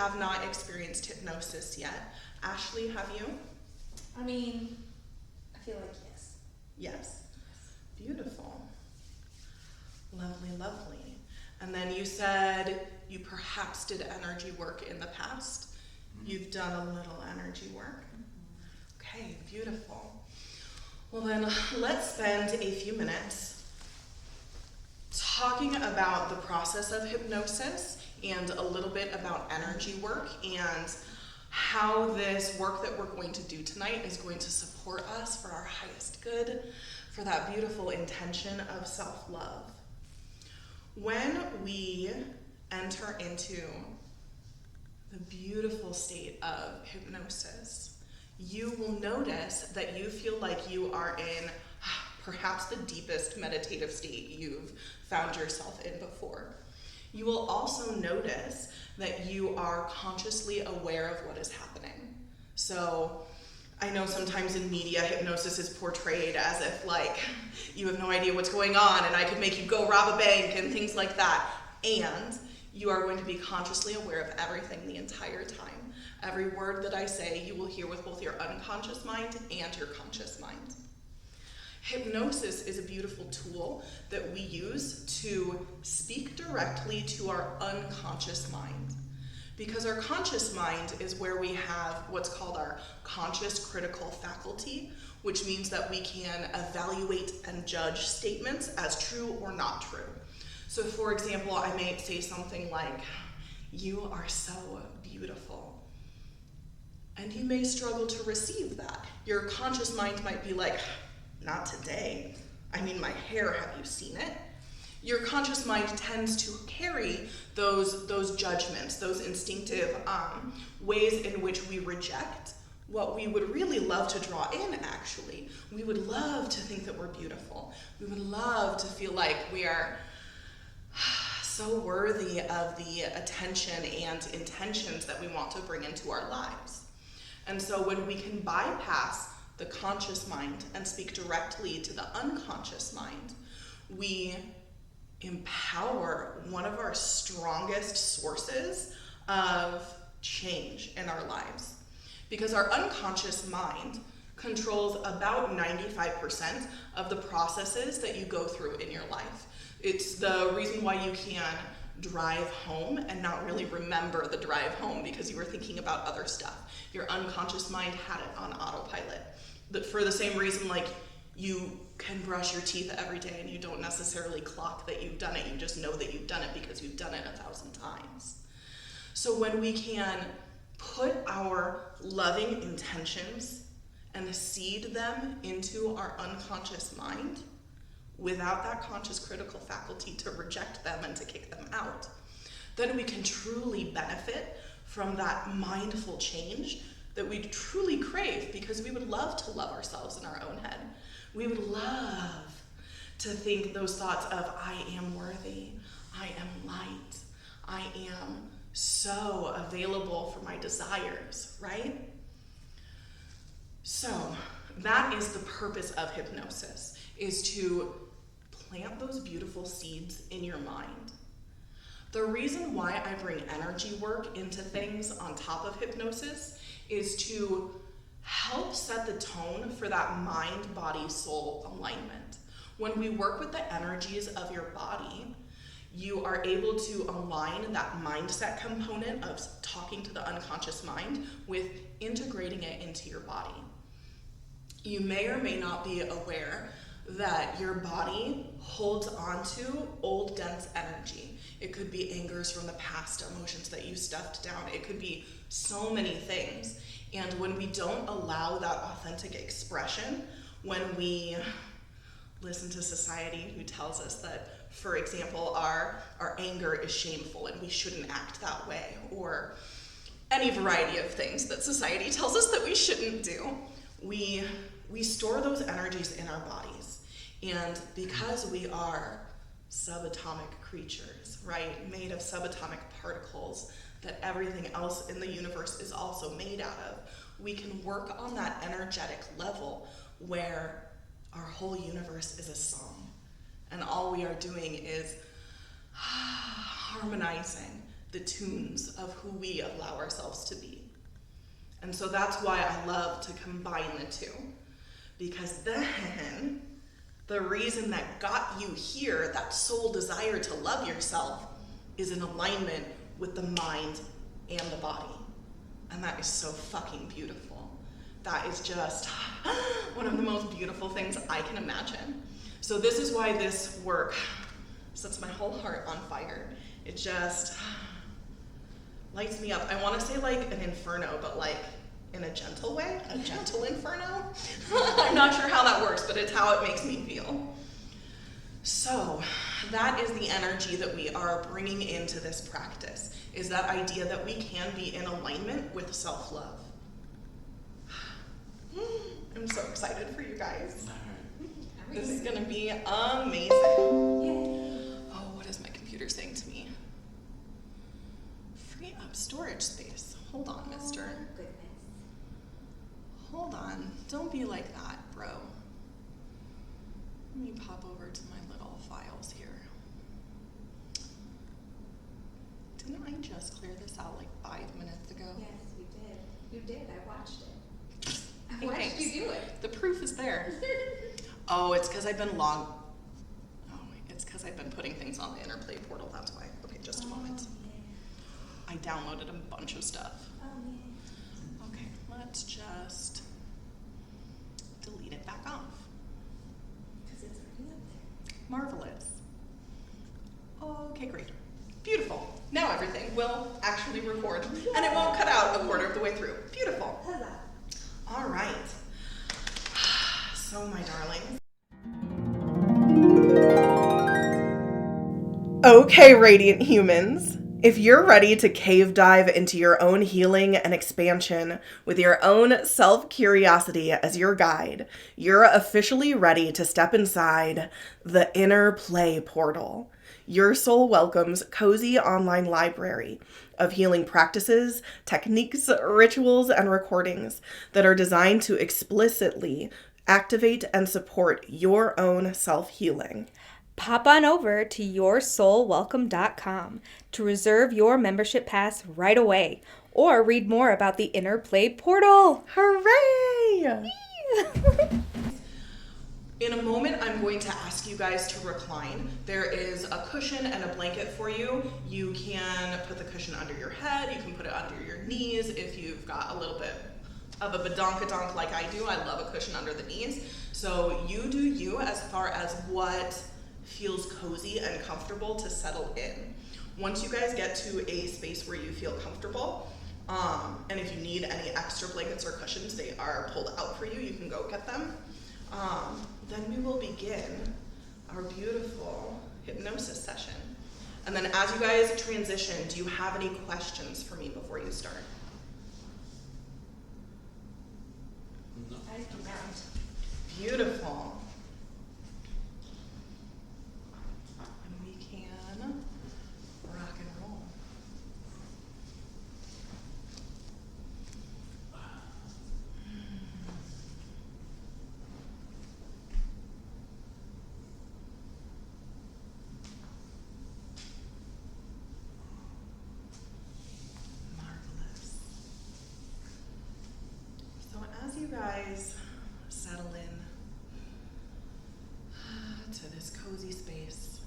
have not experienced hypnosis yet. Ashley, have you? I mean, I feel like yes. Yes. Beautiful. Lovely, lovely. And then you said you perhaps did energy work in the past. You've done a little energy work. Okay, beautiful. Well then, let's spend a few minutes talking about the process of hypnosis and a little bit about energy work and how this work that we're going to do tonight is going to support us for our highest good, for that beautiful intention of self-love. When we enter into the beautiful state of hypnosis, you will notice that you feel like you are in perhaps the deepest meditative state you've found yourself in before. You will also notice that you are consciously aware of what is happening. So I know sometimes in media, hypnosis is portrayed as if like you have no idea what's going on and I could make you go rob a bank and things like that. And you are going to be consciously aware of everything the entire time. Every word that I say, you will hear with both your unconscious mind and your conscious mind. Hypnosis is a beautiful tool that we use to speak directly to our unconscious mind. Because our conscious mind is where we have what's called our conscious critical faculty, which means that we can evaluate and judge statements as true or not true. So for example, I may say something like, "You are so beautiful." And you may struggle to receive that. Your conscious mind might be like, "Not today. I mean, my hair, have you seen it?" Your conscious mind tends to carry those judgments, those instinctive ways in which we reject what we would really love to draw in, actually. We would love to think that we're beautiful. We would love to feel like we are so worthy of the attention and intentions that we want to bring into our lives. And so when we can bypass the conscious mind and speak directly to the unconscious mind, we empower one of our strongest sources of change in our lives. Because our unconscious mind controls about 95% of the processes that you go through in your life. It's the reason why you can drive home and not really remember the drive home because you were thinking about other stuff. Your unconscious mind had it on autopilot. For the same reason, like, you can brush your teeth every day and you don't necessarily clock that you've done it, you just know that you've done it because you've done it 1,000 times. So when we can put our loving intentions and seed them into our unconscious mind without that conscious critical faculty to reject them and to kick them out, then we can truly benefit from that mindful change that we truly crave, because we would love to love ourselves in our own head. We would love to think those thoughts of, "I am worthy, I am light, I am so available for my desires," right? So that is the purpose of hypnosis, is to plant those beautiful seeds in your mind. The reason why I bring energy work into things on top of hypnosis is to help set the tone for that mind, body, soul alignment. When we work with the energies of your body, you are able to align that mindset component of talking to the unconscious mind with integrating it into your body. You may or may not be aware that your body holds onto old dense energy. It could be angers from the past, emotions that you stuffed down. It could be so many things. And when we don't allow that authentic expression, when we listen to society who tells us that, for example, our anger is shameful and we shouldn't act that way, or any variety of things that society tells us that we shouldn't do, we store those energies in our bodies. And because we are subatomic creatures, right, made of subatomic particles that everything else in the universe is also made out of, we can work on that energetic level where our whole universe is a song. And all we are doing is harmonizing the tunes of who we allow ourselves to be. And so that's why I love to combine the two. Because then, the reason that got you here, that soul desire to love yourself, is in alignment with the mind and the body. And that is so fucking beautiful. That is just one of the most beautiful things I can imagine. So this is why this work sets my whole heart on fire. It just lights me up. I want to say like an inferno, but like in a gentle way, a gentle inferno. I'm not sure how that works, but it's how it makes me feel. So that is the energy that we are bringing into this practice, is that idea that we can be in alignment with self-love. I'm so excited for you guys. This is gonna be amazing. Yay. Oh, what is my computer saying to me? Free up storage space. Hold on, mister. Oh, goodness. Hold on. Don't be like that, bro. Let me pop over to my little files here. Didn't I just clear this out like 5 minutes ago? Yes, you did. You did. I watched it. I Hey, watched thanks. you do it. The proof is there. Oh, it's because I've been it's because I've been putting things on the Interplay portal, that's why. Okay, just a moment. Yeah. I downloaded a bunch of stuff. Oh, yeah. Okay, let's just delete it back off. Because it's already up there. Marvelous. Okay, great. Beautiful. Now everything will actually record, and it won't cut out a quarter of the way through. Beautiful. Huzzah. All right. So, my darlings. Okay, radiant humans. If you're ready to cave dive into your own healing and expansion with your own self-curiosity as your guide, you're officially ready to step inside the Inner Play portal. Your soul welcomes cozy online library of healing practices, techniques, rituals, and recordings that are designed to explicitly activate and support your own self-healing. Pop on over to yoursoulwelcome.com to reserve your membership pass right away, or read more about the Inner Play portal. Hooray! In a moment, I'm going to ask you guys to recline. There is a cushion and a blanket for you. You can put the cushion under your head. You can put it under your knees if you've got a little bit of a badonkadonk like I do. I love a cushion under the knees. So you do you as far as what feels cozy and comfortable to settle in. Once you guys get to a space where you feel comfortable, and if you need any extra blankets or cushions, they are pulled out for you. You can go get them. Then we will begin our beautiful hypnosis session. And then as you guys transition, do you have any questions for me before you start? I do not. Beautiful. And we can rock and roll. Marvelous. So as you guys settle in to this cozy space,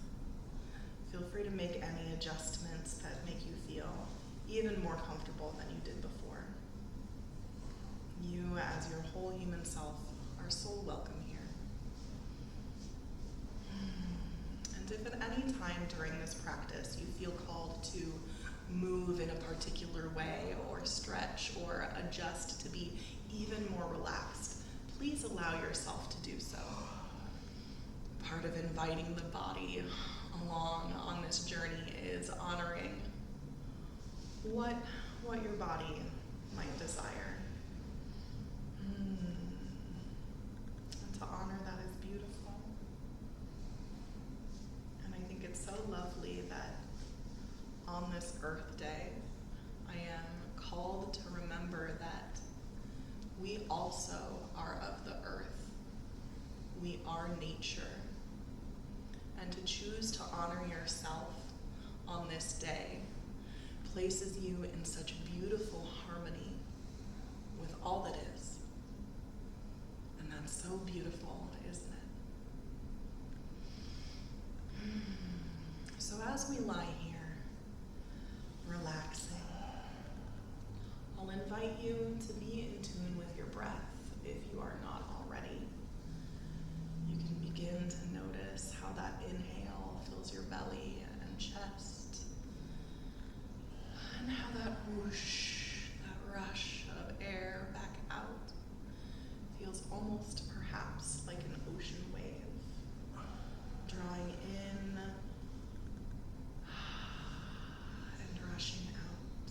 feel free to make any adjustments that make you feel even more comfortable than you did before. You, as your whole human self, are so welcome here. And if at any time during this practice you feel called to move in a particular way or stretch or adjust to be even more relaxed, please allow yourself to do so. Part of inviting the body along on this journey is honoring what your body might desire. And to honor that is beautiful. And I think it's so lovely that on this Earth Day, I am called to remember that we also are of the earth. We are nature. And to choose to honor yourself on this day places you in such beautiful harmony with all that is. And that's so beautiful, isn't it? So as we lie here, relaxing, I'll invite you to be in tune with your breath if you are not already. You can begin to notice how that inhale fills your belly and chest, and how that whoosh, that rush of air back out feels almost perhaps like an ocean wave, drawing in and rushing out,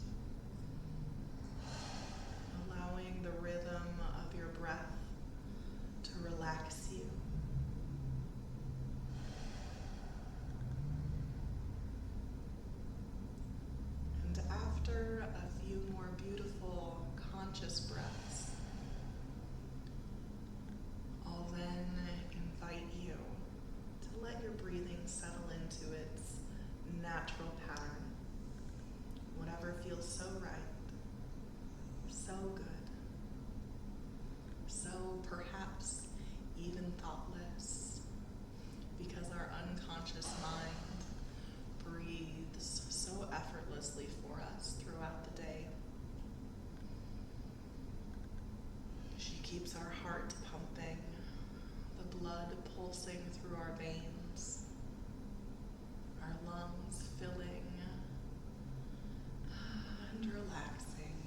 allowing the rhythm of your breath to relax you. And after a few more beautiful conscious breaths, I'll then invite you to let your breathing settle into its natural pattern, whatever feels so right, so good, so perhaps even thoughtless, because our unconscious mind breathes so effortlessly for us throughout the day. She keeps our heart pumping, the blood pulsing through our veins, our lungs filling and relaxing.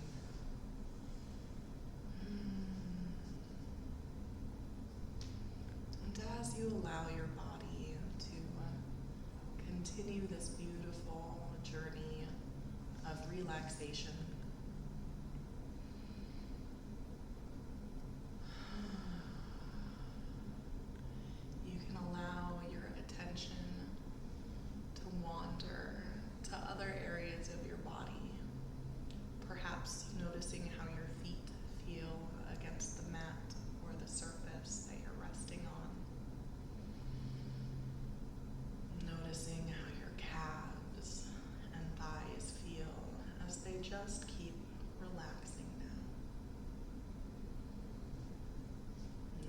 And as you allow your body to continue this beautiful journey of relaxation, you can allow your attention to wander to other areas of your body, perhaps noticing how your feet feel against the mat or the surface that you're resting on. Noticing how your calves and thighs feel as they just keep relaxing now.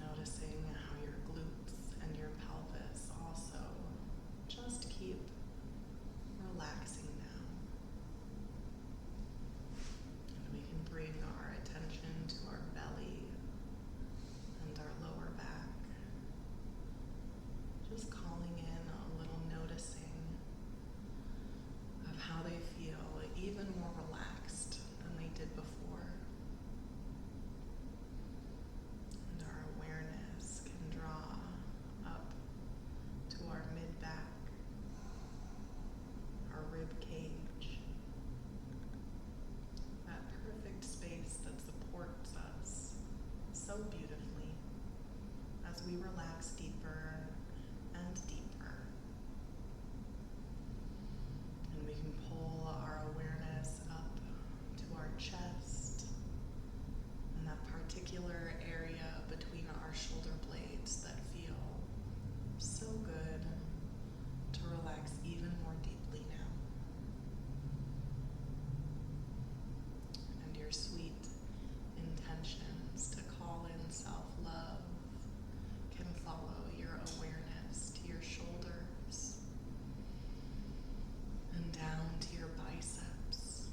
Noticing how your glutes and your pelvis also just keep relaxing now. And we can bring our attention to our belly and our lower back, just calling in a little noticing of how they feel even more relaxed than they did before. And our awareness can draw up to our mid-back, our rib cage, that perfect space that supports us so beautifully as we relax deeper and deeper. And we can pull our awareness up to our chest and that particular area between our shoulder blades that feel so good to relax even more deeply now. And your sweet intentions to call in self-love can follow your awareness to your shoulders and down to your biceps.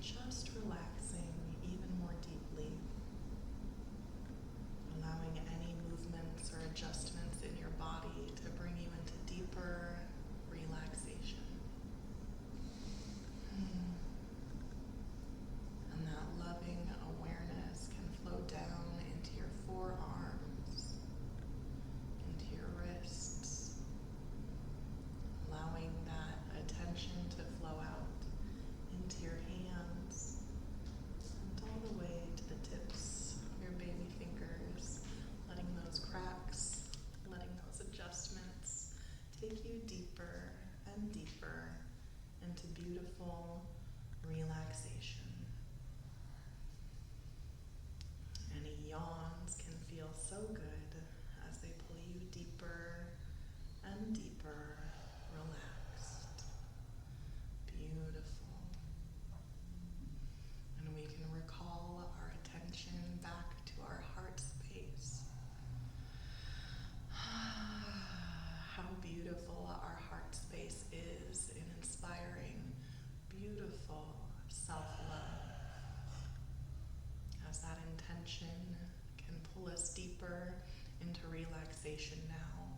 Just relaxing even more deeply, allowing any deeper into relaxation now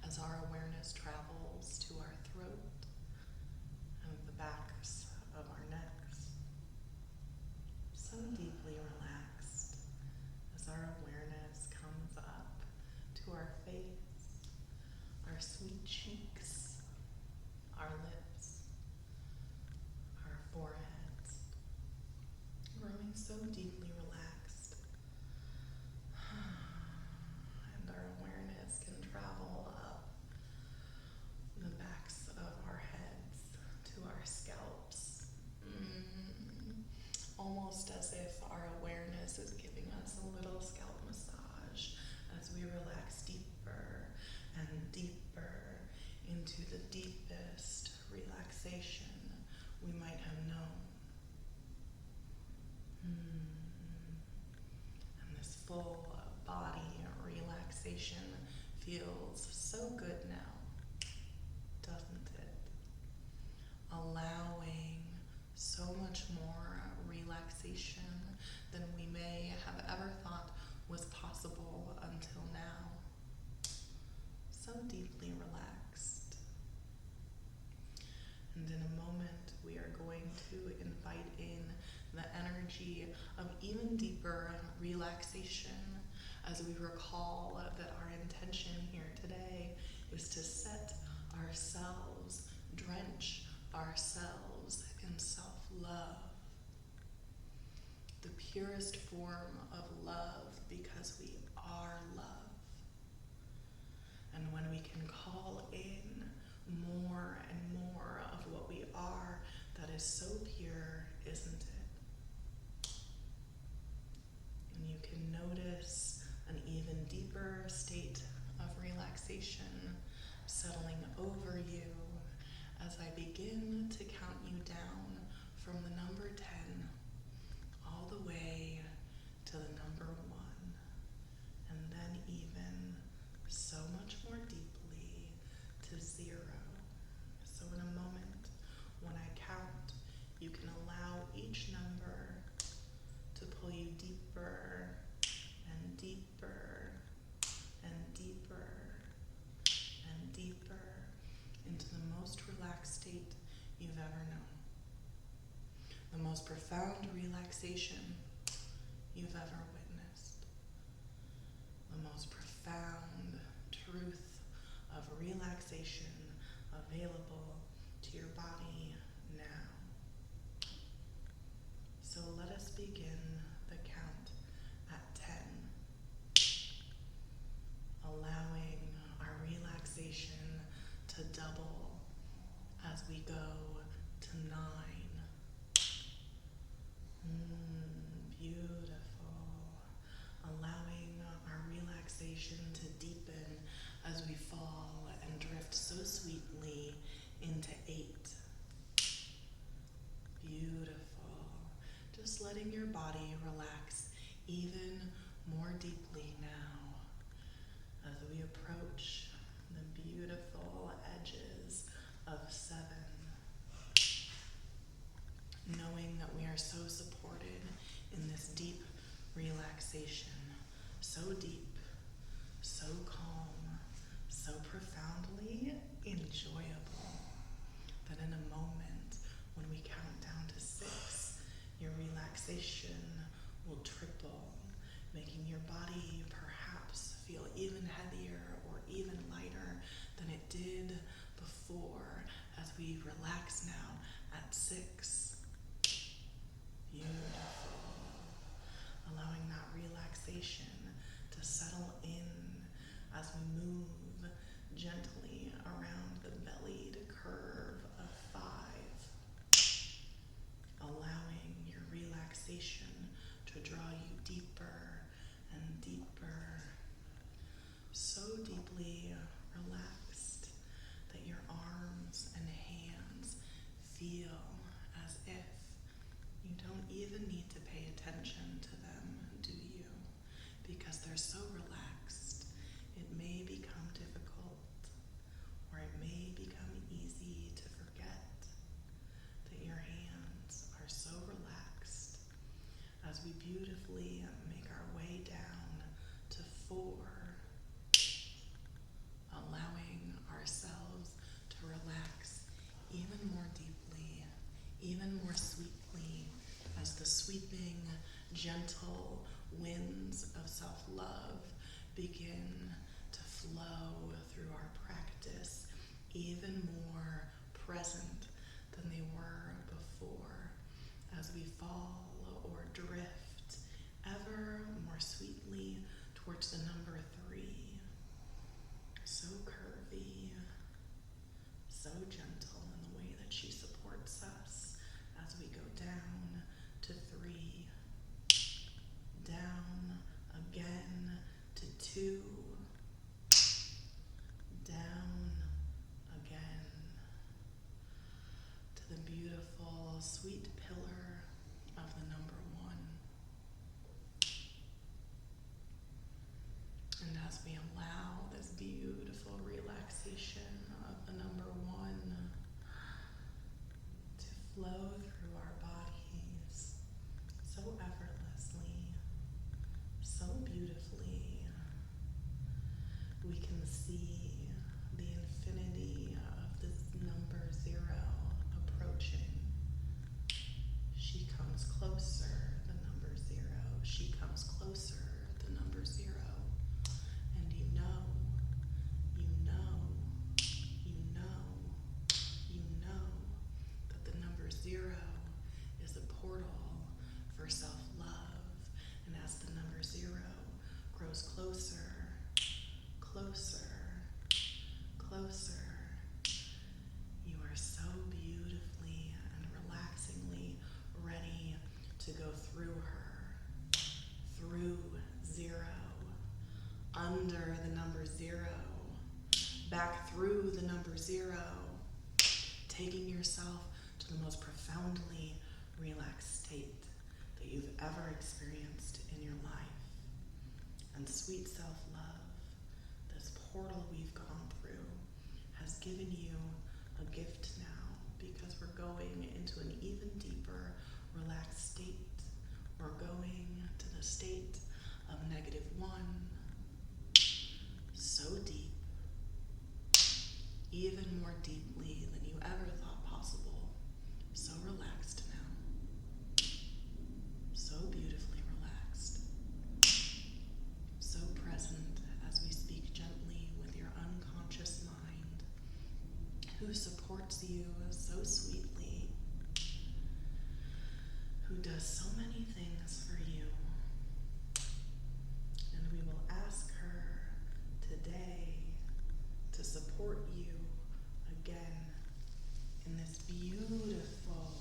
as our awareness travels to our throat and the backs of our necks. So deeply relaxed as our awareness comes up to our face, our sweet cheeks, our lips, our foreheads, growing so deeply relaxed. And our awareness can travel up the backs of our heads to our scalps. Almost as if our awareness is giving us a little scalp massage as we relax deeper and deeper into the deepest relaxation we might have known. And this full body relaxation feels so good now, doesn't it? Allowing so much more relaxation than we may have ever thought was possible until now. So deeply relaxed. And in a moment, we are going to invite in the energy of even deeper relaxation as we recall that our intention here today is to set ourselves, drench ourselves in self-love. The purest form of love because we are love. And when we can call in more and more of what we are, that is so pure, isn't it? And you can notice an even deeper state of relaxation settling over you as I begin to count you down from the number 10 all the way to the number 1, and then even so much more deeply to 0. So in a moment, when I count, you can allow each number to pull you deeper and deeper and deeper and deeper into the most relaxed state you've ever known. The most profound relaxation you've ever witnessed. The most profound truth of relaxation available to your body now. So let us begin the count at 10, allowing our relaxation to double as we go to 9. Beautiful. Allowing our relaxation to deepen as we fall and drift so sweetly into 8. Beautiful. Just letting your body relax even more deeply now as we approach the beautiful edges of 7. Knowing that we are so supported in this deep relaxation, so deep, so calm, so profoundly enjoyable, that in a moment when we count down to 6, your relaxation will triple, making your body perhaps feel even heavier or even lighter than it did before as we relax now at 6. Beautiful. Allowing that relaxation to settle in as we move gently around the bellied curve of 5. Allowing your relaxation to draw you deeper and deeper. So deeply relaxed that your arms and hands feel as if you don't even need to pay attention to them, do you? Because they're so relaxed, it may become difficult, or it may become easy to forget that your hands are so relaxed as we beautifully make our way down to 4, allowing ourselves to relax even more deeply, even more sweetly, as the sweeping, gentle winds of self-love begin to flow through our practice, even more present than they were before, as we fall or drift ever more sweetly towards the number 3. So curvy, so gentle in the way that she supports us as we go down to 3, down again to 2, down again to the beautiful, sweet pillar of the number 1. And as we allow this beautiful relaxation of the number 1 to flow through our bodies so effortlessly, so beautifully, we can see the infinity of this number 0 approaching. She comes closer, the number 0. She comes closer, the number 0. And you know, you know, you know, you know that the number 0 is a portal for self-love. And as the number 0 grows closer, closer, closer, you are so beautifully and relaxingly ready to go through her, through 0, under the number 0, back through the number 0, taking yourself to the most profoundly relaxed state that you've ever experienced in your life. And sweet self-love, this portal we've gone through, has given you a gift now, because we're going into an even deeper, relaxed state. We're going to the state of -1, so deep, even more deeply than you ever thought possible, so relaxed now, so beautifully relaxed, so present as we speak gently with your unconscious mind, who supports you so sweetly, who does so many things for you. And we will ask her today to support you again in this beautiful,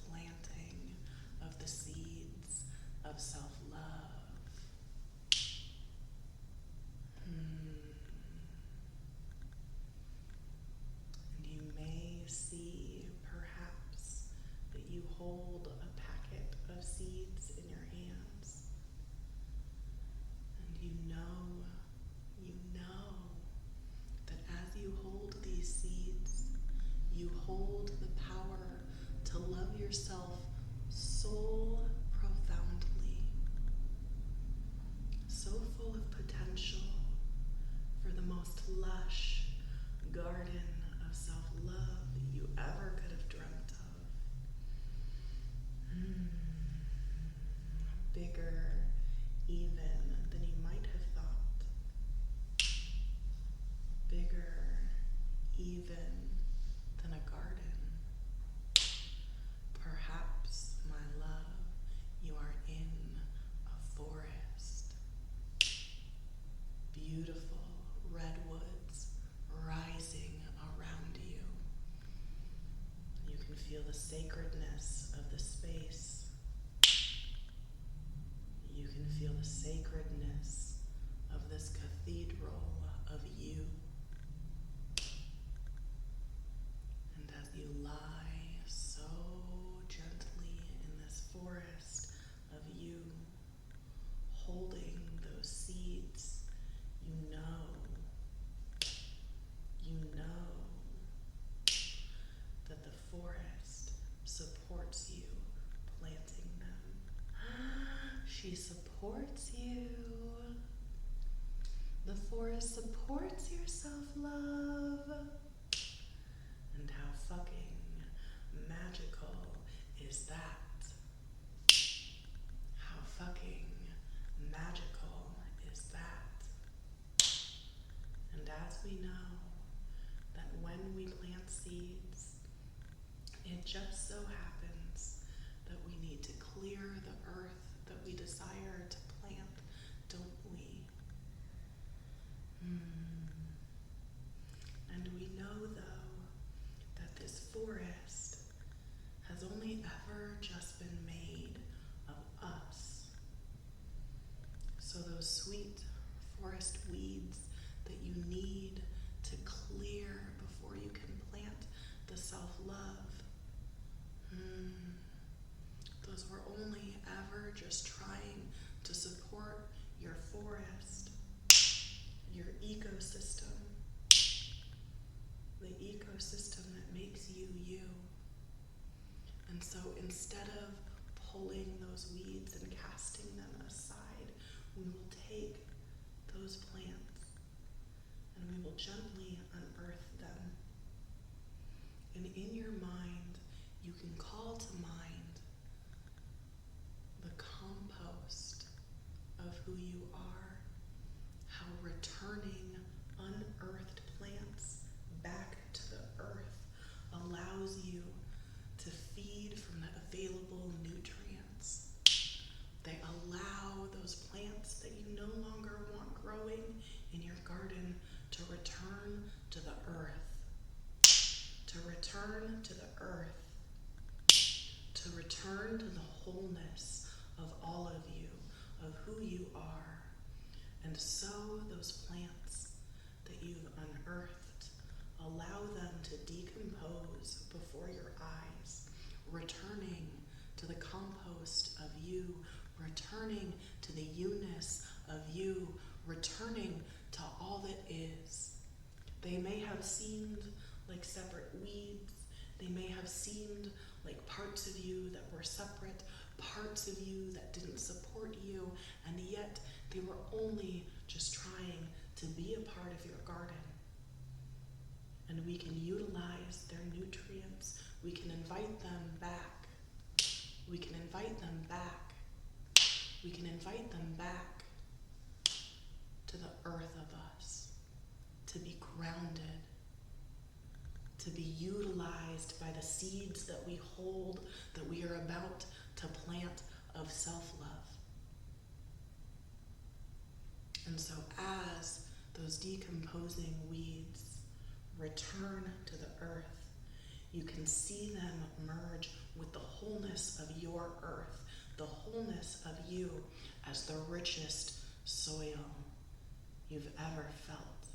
planting of the seeds of self-love. And you may see, perhaps, that you hold a packet of seeds in your hands. And you know that as you hold these seeds, you hold the power to love yourself so profoundly, so full of potential for the most lush garden of self-love you ever could have dreamt of. Bigger even than you might have thought. Bigger even than a garden. Perhaps, my love, you are in a forest. Beautiful redwoods rising around you. You can feel the sacredness of the space. You can feel the sacredness of this cathedral of you. And as you lie so gently in this forest of you, holding those seeds, you know that the forest supports you She supports you. The forest supports your self-love. And how fucking magical is that? How fucking magical is that? And as we know, that when we plant seeds, it just so happens that we need to clear the earth that we desire to plant, don't we? And we know, though, that this forest has only ever just been made of us. So those sweet forest weeds that you need to clear before you can plant the self-love, those were only ever just trying to support your forest, your ecosystem, the ecosystem that makes you you. And so instead of pulling those weeds and casting them aside, we will take those plants and we will gently unearth them. And in your mind, you can call to mind the compost of who you are, how returning unearthed plants back to the earth allows you to feed from the available nutrients. They allow those plants that you no longer want growing in your garden to return to the earth, to return to the earth, to return to the wholeness of all of you, of who you are. And so those plants that you've unearthed, allow them to decompose before your eyes, returning to the compost of you, returning to the you-ness of you, returning to all that is. They may have seemed like separate weeds. They may have seemed like parts of you that were separate, parts of you that didn't support you, and yet they were only just trying to be a part of your garden. And we can utilize their nutrients. We can invite them back. We can invite them back. We can invite them back to the earth of us, to be grounded, to be utilized by the seeds that we hold, that we are about to plant of self-love. And so as those decomposing weeds return to the earth, you can see them merge with the wholeness of your earth, the wholeness of you as the richest soil you've ever felt,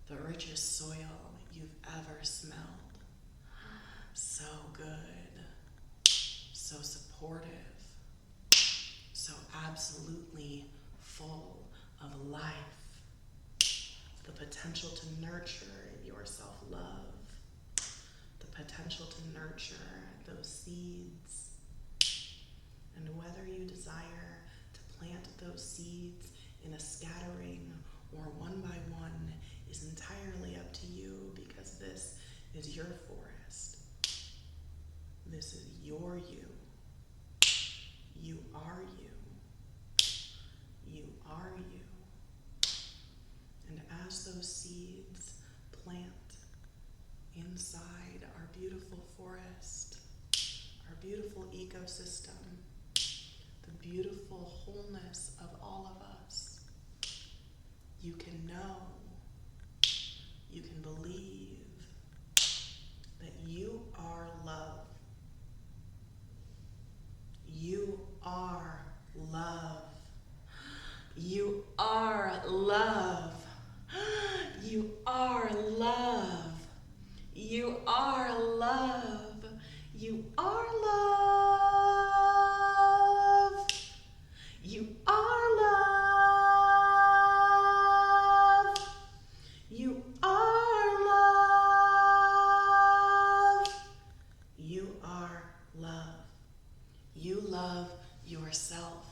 the richest soil you've ever smelled. So good, so supportive, so absolutely full of life. The potential to nurture your self-love, the potential to nurture those seeds. And whether you desire to plant those seeds in a scattering or one by one is entirely up to you, because this is your forest. This is your you. You are you. You are you. And as those seeds plant inside our beautiful forest, our beautiful ecosystem, the beautiful wholeness of all of us, you can know, you can believe that you are love. You are love. You are love. You are love. You are love. You are love. You are love. You are love. You are love. You love yourself.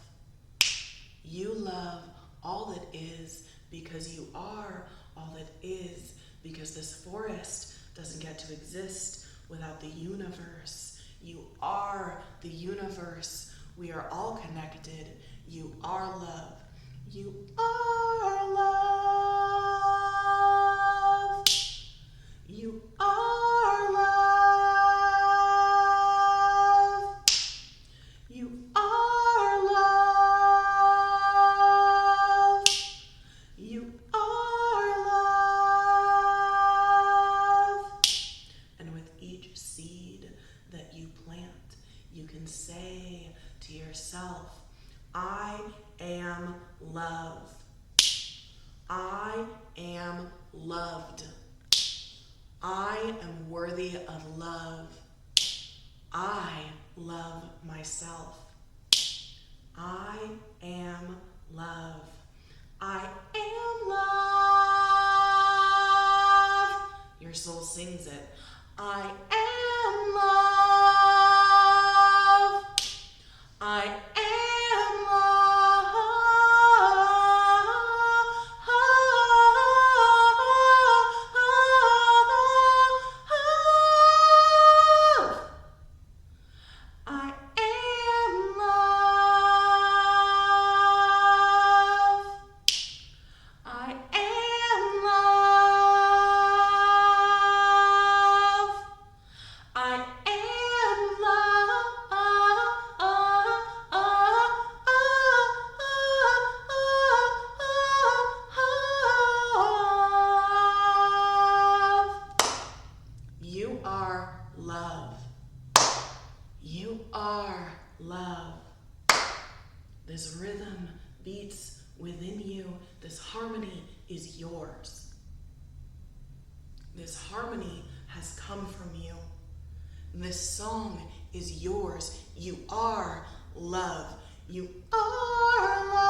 forest doesn't get to exist without the universe. You are the universe. We are all connected. You are love. You are love. You are love. You are love. You are love. And with each seed that you plant, you can say to yourself, I am love. I am loved. I am worthy of love. I love myself. I am love. I am love. Your soul sings it. I am love. I am love. I am love. I am love. I am love. You are love. You are love. This rhythm beats within you. This harmony is yours. This harmony has come from you. This song is yours. You are love. You are love.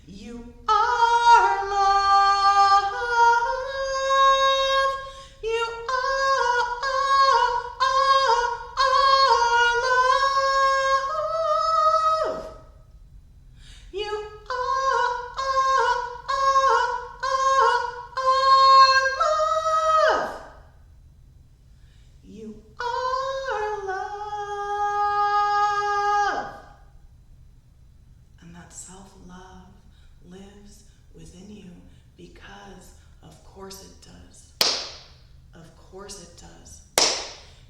You are love. You are love. You are love. You are love. And that self-love lives within you because of course it does. Of course it does.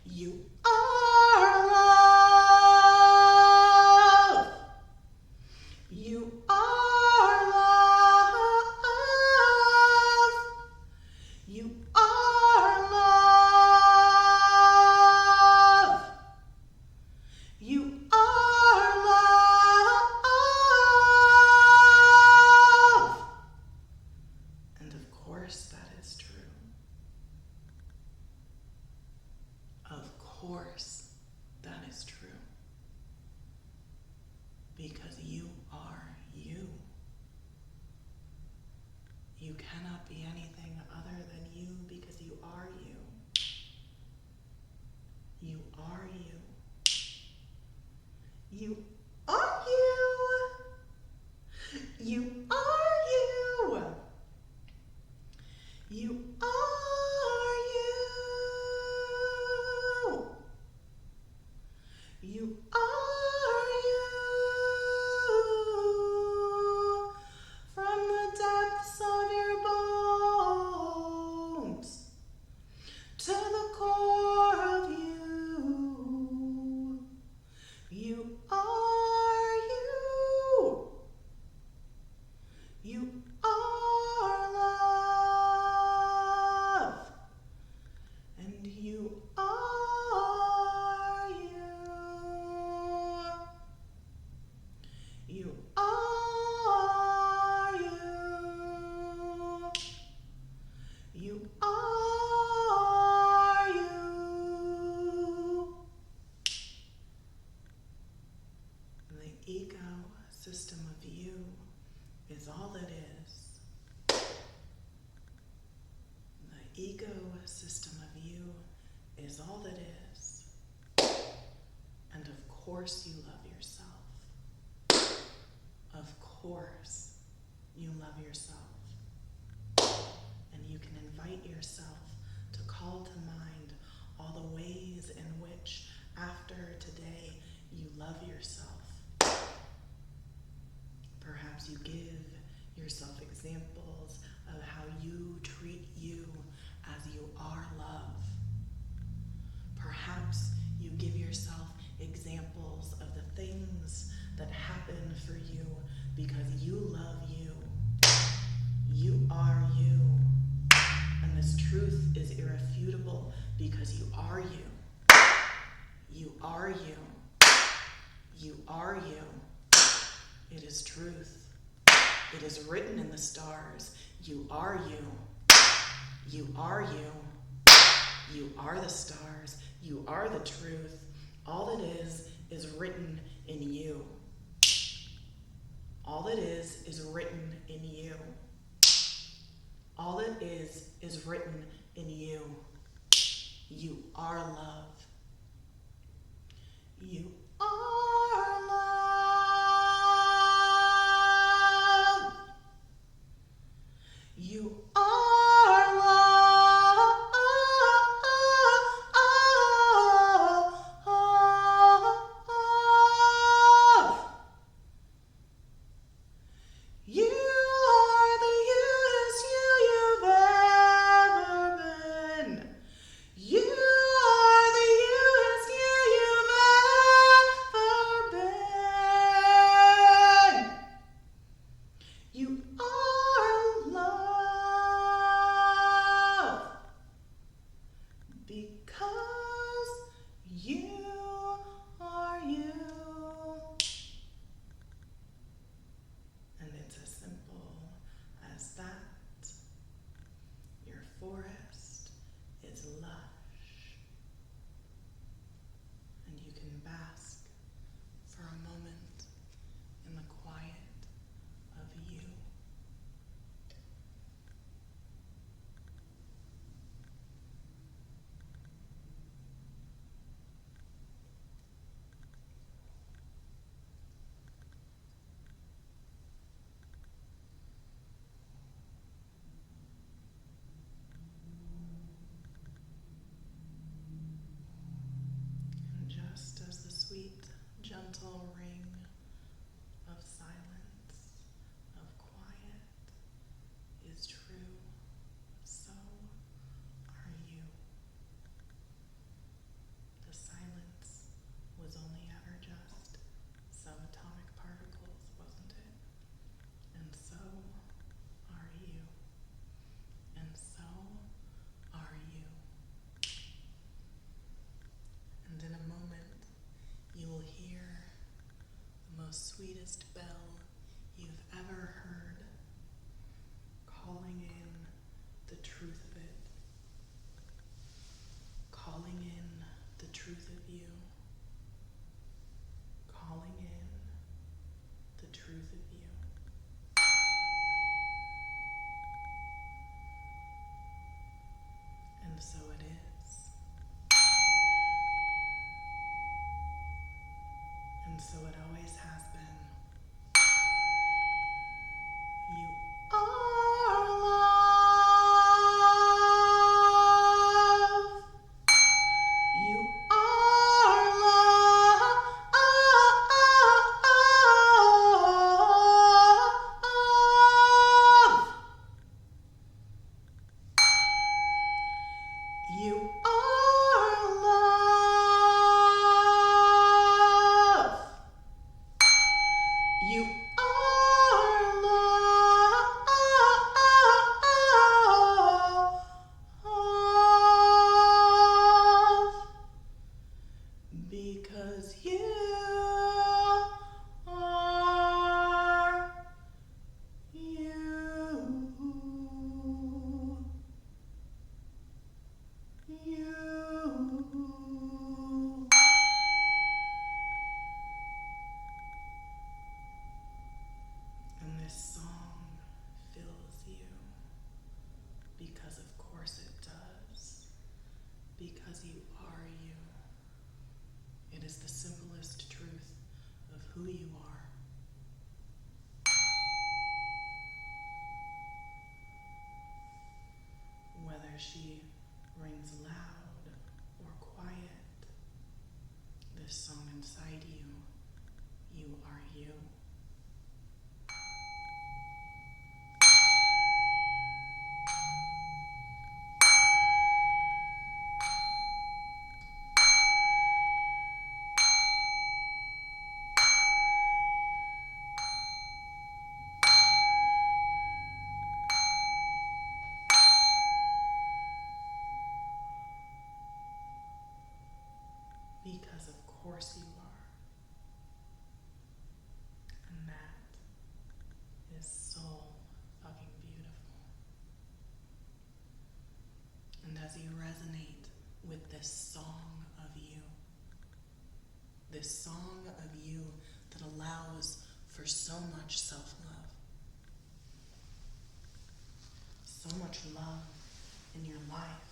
You are love. You are love. You are love. You are love. And of course that is true. Of course that is true. Because you are you. You cannot be anything other than you because you are you. You are you. You are you. You are you. You are you. You are you. From the depths of your bones to the core of you. You are you. You are love. And you are you. You are you. You are you. The ecosystem of you is all it is. The ecosystem of you is all that is. And of course you love yourself. Of course you love yourself. And you can invite yourself to call to mind all the ways in which, after today, you love yourself. Perhaps you give yourself examples of how you treat you as you are love. Perhaps you give yourself examples of the things that happen for you because you love you. You are you. And this truth is irrefutable because you are you. You are you. You are you. It is truth. It is written in the stars. You are you. You are you. You are the stars. You are the truth. All it is written in you. All it is written in you. All it is written in you. You are love. You are love. You are love. You are the youest you've ever been. You are the youest you've ever been. You are love because you are you. And it's as simple as that. Your forest is lush, and you can bask for a moment in the quiet of you. And just as the sweet, gentle ring of silence, of quiet, is true, so are you. The silence was only ever just subatomic particles, wasn't it? And so are you. And so are you. And in a moment, you will hear the most sweetest bell you've ever heard, calling in the truth of it, calling in the truth of you, calling in the truth of you. And so it is. And so it always has been. You are love. You are love. You are love. You are love. Because you are you. You. And this song fills you because of course it does. Because you are you. It is the simplest truth of who you are. she rings loud or quiet, this song inside you, you are you. Because of course you are. And that is so fucking beautiful. And as you resonate with this song of you, this song of you that allows for so much self-love, so much love in your life,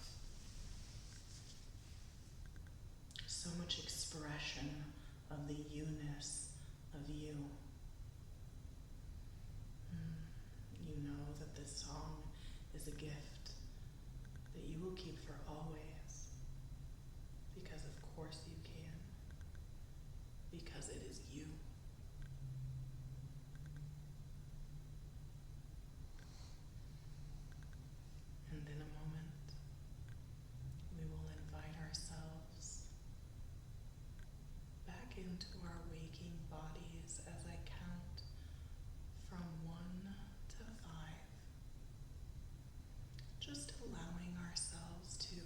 so much expression of the you-ness of you. You know that this song is a gift that you will keep for always, because of course you can, because it is you. And in a moment, we will invite ourselves back into our waking bodies as I count from 1 to 5. Just allowing ourselves to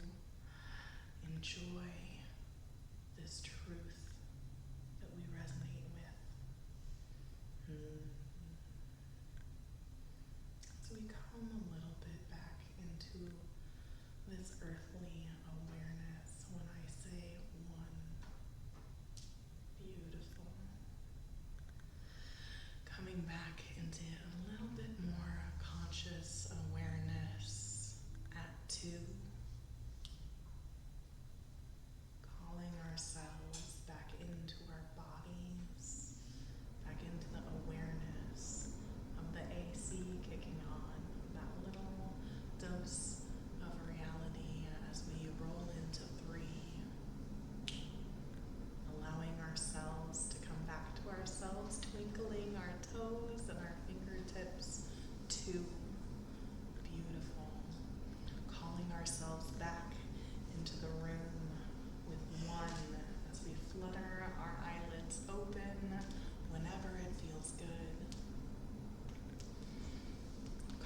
enjoy this truth that we resonate with. As we come a little bit back into this earthly awareness, when I say 1, beautiful. Coming back into a little bit more conscious awareness at 2. Calling ourselves back into our bodies, back into the awareness of the AC kicking on, that little dose of reality as we roll into 3. Allowing ourselves to come back to ourselves, twinkling our toes and our fingertips. 2, beautiful. Calling ourselves back into the room with 1 as we flutter our eyelids open whenever it feels good.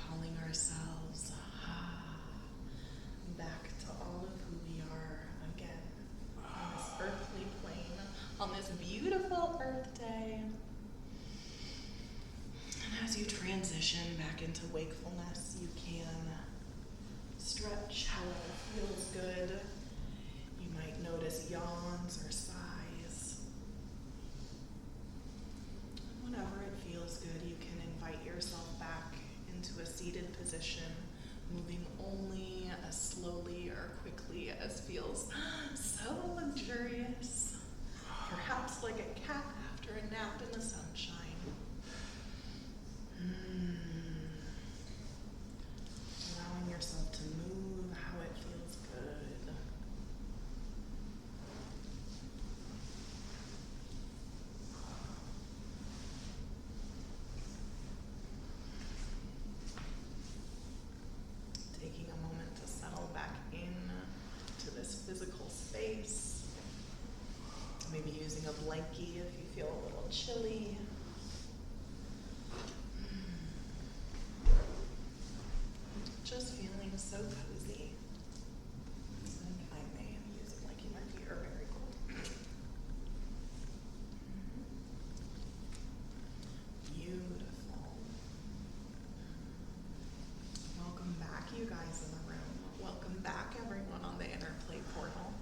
Calling ourselves back to all of who we are again on this earthly plane, on this beautiful Earth Day. And as you transition back into wakefulness, you can stretch however feels good. You might notice yawns or sighs. Whenever it feels good, you can invite yourself back into a seated position, moving only as slowly or quickly as feels so luxurious. Perhaps like a cat after a nap in the sunshine. Allowing yourself to move how it feels good. Taking a moment to settle back in to this physical space. Maybe using a blankie if you feel a little chilly. Just feeling so cozy. And I may use a blankie, my feet are very cold. Beautiful. Welcome back, you guys in the room. Welcome back, everyone on the Interplay portal.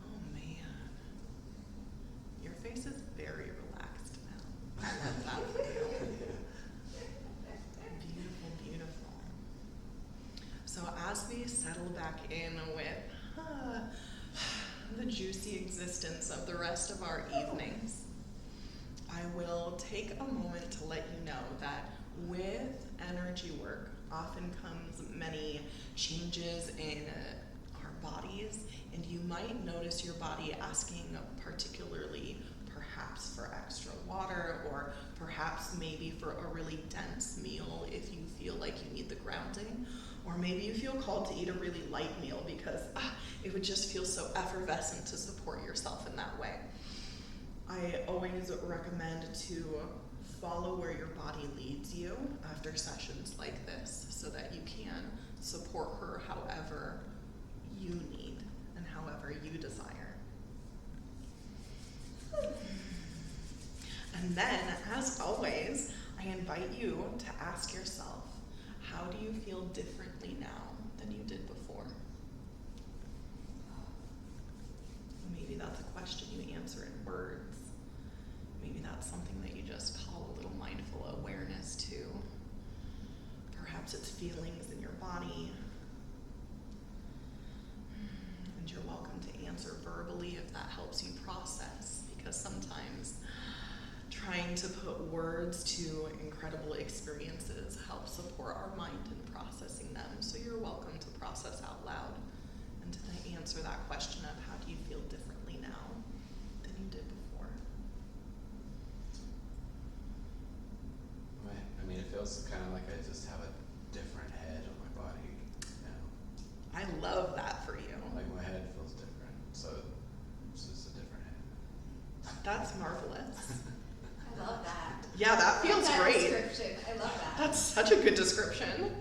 Oh man, your face is very relaxed now. I love that for you. Beautiful, beautiful. So as we settle back in with the juicy existence of the rest of our evenings, I will take a moment to let you know that with energy work often comes many changes in our bodies, and you might notice your body asking particularly perhaps for extra water, or perhaps maybe for a really dense meal if you feel like you need the grounding, or maybe you feel called to eat a really light meal because it would just feel so effervescent to support yourself in that way. I always recommend to follow where your body leads you after sessions like this so that you can support her however you need and however you desire. And then, as always, I invite you to ask yourself, how do you feel differently now than you did before? Maybe that's a question you answer in words. Maybe that's something that you just call a little mindful awareness to. Perhaps it's feelings in your body. And you're welcome to answer verbally if that helps you process, because sometimes trying to put words to incredible experiences helps support our mind in processing them. So you're welcome to process out loud and to answer that question of how do you feel differently now than you did before. Right. I mean, it feels kind of like I just have a different head on my body now. I love that for you. Like my head feels different, so it's just a different head. That's marvelous. I love that. Yeah, that feels that great. description. I love that. That's such a good description.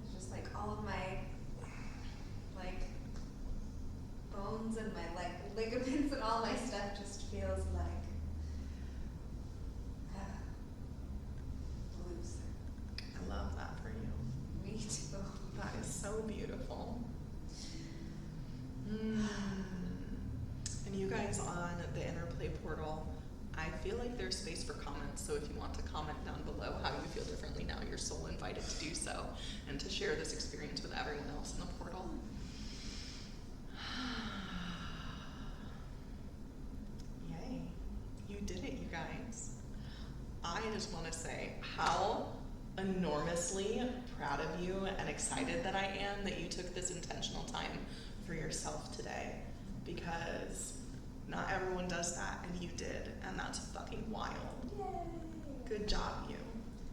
It's just like all of my like bones and my like ligaments and all my stuff just feels like looser. I love that for you. Me too. That is so beautiful. And you guys on the Interplay portal, I feel like there's space for comments, so if you want to comment down below how you feel differently now, you're so invited to do so and to share this experience with everyone else in the portal. Yay. You did it, you guys. I just want to say how enormously proud of you and excited that I am that you took this intentional time for yourself today, because not everyone does that, and you did, and that's fucking wild. Yay. Good job, you.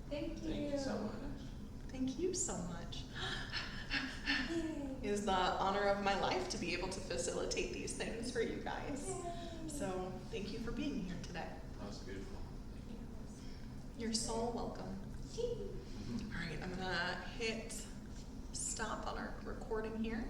Thank you. Thank you so much. Thank you so much. Yay. It is the honor of my life to be able to facilitate these things for you guys. Yay. So thank you for being here today. That was beautiful. You're so welcome. All right, I'm gonna hit stop on our recording here.